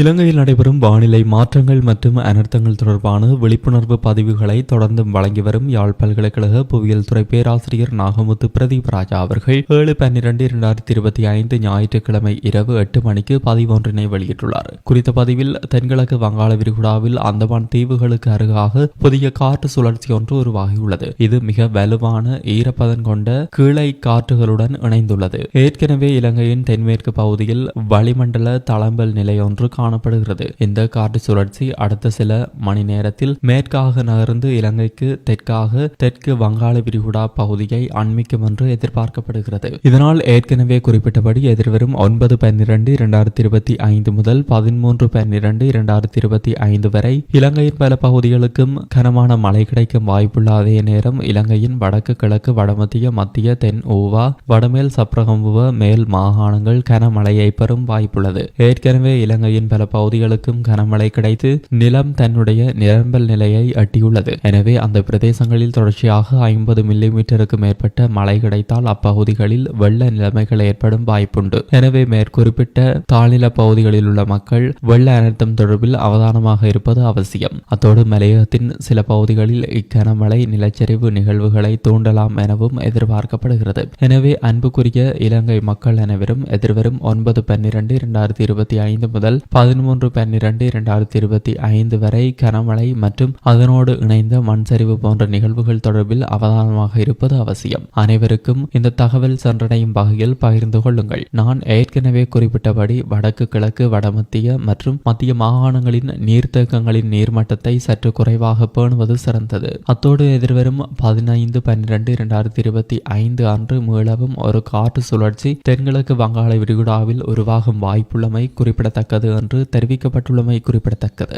இலங்கையில் நடைபெறும் வானிலை மாற்றங்கள் மற்றும் அனர்த்தங்கள் தொடர்பான விழிப்புணர்வு பதிவுகளை தொடர்ந்து வழங்கி வரும் யாழ் பல்கலைக்கழக புவியியல் துறை பேராசிரியர் நாகமுத்து பிரதீபராஜா அவர்கள் 7/12/2025 ஞாயிற்றுக்கிழமை இரவு 8 மணிக்கு பதிவொன்றினை வெளியிட்டுள்ளார். குறித்த பதிவில் தென்கிழக்கு வங்காள விரிகுடாவில் அந்தமான் தீவுகளுக்கு அருகாக புதிய காற்று சுழற்சி ஒன்று உருவாகியுள்ளது. இது மிக வலுவான ஈரப்பதன் கொண்ட கீழை காற்றுகளுடன் இணைந்துள்ளது. ஏற்கனவே இலங்கையின் தென்மேற்கு பகுதியில் வளிமண்டல தளம்பல் நிலை ஒன்று காணப்படுகிறது. இந்த காற்று சுழற்சி அடுத்த சில மணி நேரத்தில் மேற்காக நகர்ந்து இலங்கைக்கு தெற்காக தெற்கு வங்காள விரிகுடா பகுதியை அண்மிக்கும் என்று எதிர்பார்க்கப்படுகிறது. இதனால் ஏற்கனவே குறிப்பிட்டபடி எதிர்வரும் 9/12/2025 முதல் 13/12/2025 வரை இலங்கையின் பல பகுதிகளுக்கும் கனமான மழை கிடைக்கும் வாய்ப்புள்ள அதே நேரம் இலங்கையின் வடக்கு கிழக்கு வடமத்திய மத்திய தென் ஊவா வடமேல் சப்ரகம்புவ மேல் மாகாணங்கள் கனமழையை பெறும் வாய்ப்புள்ளது. ஏற்கனவே இலங்கையின் பல பகுதிகளுக்கும் கனமழை கிடைத்து நிலம் தன்னுடைய நிரம்பல் நிலையை எட்டியுள்ளது. எனவே அந்த பிரதேசங்களில் தொடர்ச்சியாக 50 மில்லிமீட்டருக்கு மேற்பட்ட மழை கிடைத்தால் அப்பகுதிகளில் வெள்ள நிலைமைகள் ஏற்படும் வாய்ப்புண்டு. எனவே மேற்குறிப்பிட்ட தாழ்நில பகுதிகளில் உள்ள மக்கள் வெள்ள அனர்த்தம் தொடர்பில் அவதானமாக இருப்பது அவசியம். அத்தோடு மலையகத்தின் சில பகுதிகளில் இக்கனமழை நிலச்சரிவு நிகழ்வுகளை தூண்டலாம் எனவும் எதிர்பார்க்கப்படுகிறது. எனவே அன்புக்குரிய இலங்கை மக்கள் அனைவரும் எதிர்வரும் 9/12/2025 முதல் 13/12/2025 வரை கனமழை மற்றும் அதனோடு இணைந்த மண் சரிவு போன்ற நிகழ்வுகள் தொடர்பில் அவதானமாக இருப்பது அவசியம். அனைவருக்கும் இந்த தகவல் சென்றடையும் வகையில் பகிர்ந்து கொள்ளுங்கள். நான் ஏற்கனவே குறிப்பிட்டபடி வடக்கு கிழக்கு வடமத்திய மற்றும் மத்திய மாகாணங்களின் நீர்த்தேக்கங்களின் நீர்மட்டத்தை சற்று குறைவாக பேணுவது சிறந்தது. அத்தோடு எதிர்வரும் 15/12/2025 அன்று மீளவும் ஒரு காற்று சுழற்சி தென்கிழக்கு வங்காள விரிகுடாவில் உருவாகும் வாய்ப்புள்ளமை குறிப்பிடத்தக்கது என்று தெரிவிக்கப்பட்டுள்ளமை குறிப்பிடத்தக்கது.